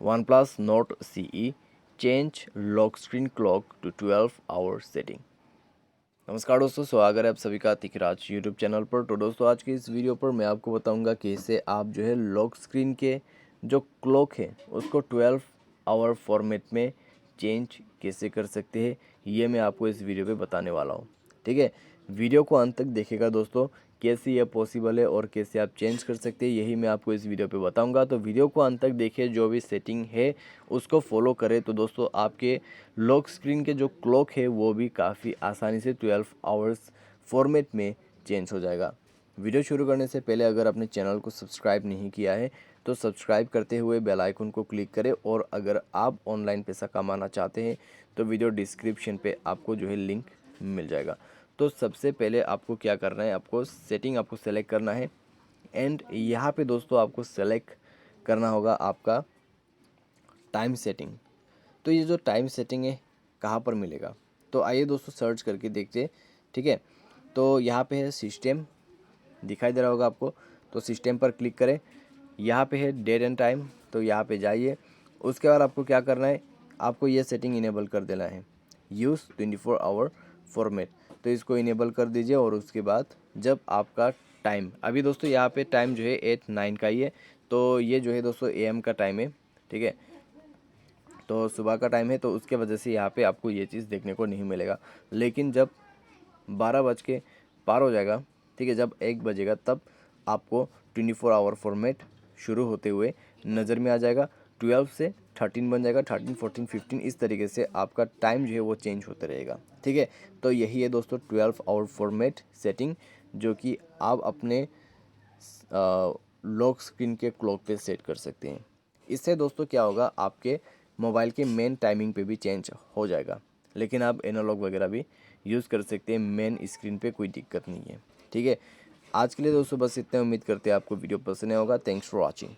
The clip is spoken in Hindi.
OnePlus Note CE change lock screen clock to 12 hour setting. नमस्कार दोस्तों, स्वागत है आप सभी का तिखराज यूट्यूब चैनल पर। तो दोस्तों आज की इस वीडियो पर मैं आपको बताऊंगा कैसे आप जो है लॉक स्क्रीन के जो क्लॉक है उसको 12 आवर फॉर्मेट में चेंज कैसे कर सकते हैं, ये मैं आपको इस वीडियो पे बताने वाला हूँ। ठीक है, वीडियो को अंत तक देखिएगा दोस्तों, कैसे ये पॉसिबल है और कैसे आप चेंज कर सकते हैं यही मैं आपको इस वीडियो पे बताऊंगा। तो वीडियो को अंत तक देखिए, जो भी सेटिंग है उसको फॉलो करें तो दोस्तों आपके लॉक स्क्रीन के जो क्लॉक है वो भी काफ़ी आसानी से 12 आवर्स फॉर्मेट में चेंज हो जाएगा। वीडियो शुरू करने से पहले अगर आपने चैनल को सब्सक्राइब नहीं किया है तो सब्सक्राइब करते हुए बेल आइकन को क्लिक करें, और अगर आप ऑनलाइन पैसा कमाना चाहते हैं तो वीडियो डिस्क्रिप्शन पे आपको जो है लिंक मिल जाएगा। तो सबसे पहले आपको क्या करना है, आपको सेटिंग आपको सेलेक्ट करना है, एंड यहाँ पे दोस्तों आपको सेलेक्ट करना होगा आपका टाइम सेटिंग। तो ये जो टाइम सेटिंग है कहाँ पर मिलेगा, तो आइए दोस्तों सर्च करके देखते हैं। ठीक है, तो यहाँ पे है सिस्टम, दिखाई दे रहा होगा आपको, तो सिस्टम पर क्लिक करें। यहाँ पे है डेट एंड टाइम, तो यहाँ पे जाइए। उसके बाद आपको क्या करना है, आपको ये सेटिंग इनेबल कर देना है, यूज़ 24 आवर फॉर्मेट। तो इसको इनेबल कर दीजिए, और उसके बाद जब आपका टाइम, अभी दोस्तों यहाँ पे टाइम जो है 8-9 का ही है, तो ये जो है दोस्तों AM का टाइम है। ठीक है, तो सुबह का टाइम है, तो उसके वजह से यहाँ पे आपको ये चीज़ देखने को नहीं मिलेगा। लेकिन जब 12 बज के पार हो जाएगा, ठीक है, जब 1 बजेगा, तब आपको 24 आवर फॉर्मेट शुरू होते हुए नज़र में आ जाएगा। 12 से 13 बन जाएगा, 13, 14, 15, इस तरीके से आपका टाइम जो है वो चेंज होता रहेगा। ठीक है, तो यही है दोस्तों 12 आवर फॉर्मेट सेटिंग, जो कि आप अपने लॉक स्क्रीन के क्लॉक पे सेट कर सकते हैं। इससे दोस्तों क्या होगा, आपके मोबाइल के मेन टाइमिंग पे भी चेंज हो जाएगा, लेकिन आप एनालॉग वगैरह भी यूज़ कर सकते हैं, मेन स्क्रीन पे कोई दिक्कत नहीं है। ठीक है, आज के लिए दोस्तों बस इतना, उम्मीद करते हैं आपको वीडियो पसंद आया होगा। Thanks for watching.